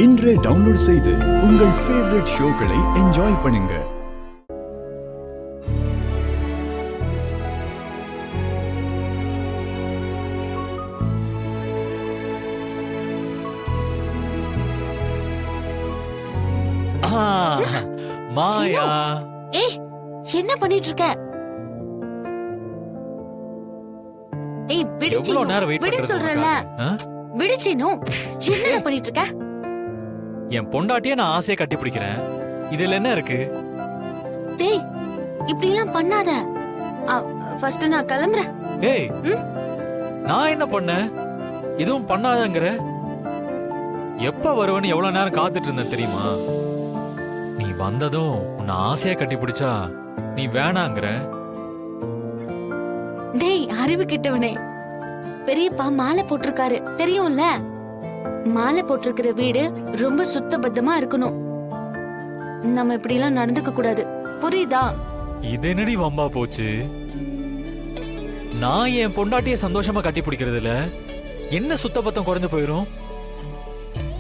இன்றே டவுன்லோட் செய்து உங்கள் ஃபேவரட் ஷோக்களை என்ஜாய் பண்ணுங்க. மாயா, ஏய், என்ன பண்ணிட்டு இருக்க? ஏய், விடு எவ்வளவு சீனு, நேரம் வெயிட் விடு பண்றது சொல்றேன்ல. உனக்காக? விடு சீனு, என்னடா பண்ணிட்டு இருக்க? என் பொண்டாட்டியே நான் ஆசையா கட்டி பிடிக்கிறேன். இதுல என்ன இருக்கு? டேய், இப்படி எல்லாம் பண்ணாத. ஃபர்ஸ்ட் நான் கிளம்புறேன். ஏய், நான் என்ன பண்ணேன்? எதுவும் பண்ணாதங்கற. எப்ப வருவன்னு எவ்வளவு நேரம் காத்துட்டு இருந்தேன் தெரியுமா? நீ வந்ததும் உன்னை ஆசையா கட்டி பிடிச்சா நீ வேணாங்கற. டேய், அறிவு கிட்டவனே, பெரியப்பா மாலை போட்டிருக்காரு தெரியும்ல? மாலை போட்டிருக்கிற வீடு ரொம்ப சுத்தபத்தமா இருக்கணும். நம்ம இப்படி எல்லாம் நடந்துக்க கூடாது, புரியுதா? இது என்னடி வம்பா போச்சு? நான் என் பொண்டாட்டிய சந்தோஷமா கட்டி பிடிக்கிறதுல என்ன சுத்தபத்தம் குறைஞ்சு போயிரும்?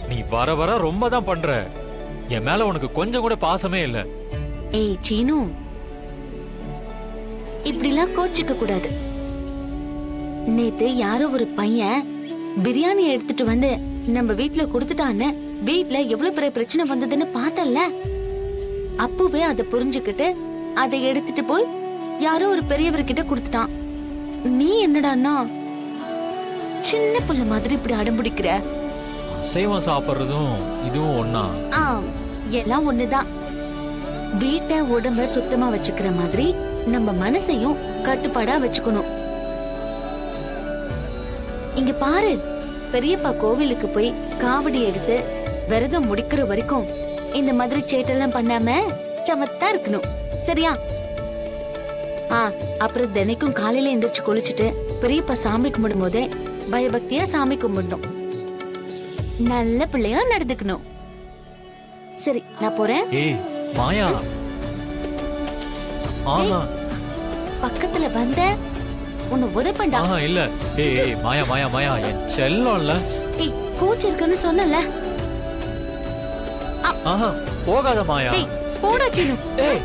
நீ வர வர ரொம்ப தான் பண்ற. என் மேல உனக்கு கொஞ்சம் கூட பாசமே இல்ல. ஏய் சீனு, இப்படிலாம் கோச்சிக்க கூடாது. நேத்து யாரோ ஒரு பையன் பிரியாணி எடுத்துட்டு வந்து நம்ம வீட்ல கொடுத்துட்டான்னு வீட்ல எவ்வளவு பெரிய பிரச்சனை வந்ததுன்னு பார்த்தல்ல? அப்பவே அதை புரிஞ்சுக்கிட்டு அதை எடுத்துட்டு போய் யாரோ ஒரு பெரியவர்கிட்ட கொடுத்துட்டான். நீ என்னடான்னா சின்ன புள்ள மாதிரி இப்படி அடம்பிடிக்கிற? அசைவம் சாப்பிடுறதும் இதுவும் ஒண்ணா? எல்லாம் ஒண்ணுதான். வீட்டை உடம்ப சுத்தமா வச்சுக்கிற மாதிரி நம்ம மனசையும் கட்டுப்பாடா வச்சுக்கணும். இங்க பாரு, பெரியப்பா கோவிலுக்கு போய் காவடி எடுத்து விரதம் முடிக்கிற வரைக்கும் இந்த மாதிரி சேட்டெல்லாம் பண்ணாம சமத்தா இருக்கணும், சரியா? அப்புறம் தினைக்கும் காலையில எந்திரிச்சு குளிச்சுட்டு பெரியப்பா சாமி கும்பிடும் போதே பயபக்தியா சாமி கும்பிடணும். நல்ல பிள்ளையா நடந்துக்கணும். சரி, நான் போறேன். ஏய் மாயா, ஆஹா பக்கத்துல வந்த உன்னை உதப்பண்டா. ஆஹா இல்ல. ஏய் மாயா மாயா மாயா, என் செல்லம்ல. ஏய், கோச் இருக்குன்னு சொன்னல. ஆஹா போகாத மாயா. ஏய், போடா சீனு. ஏய்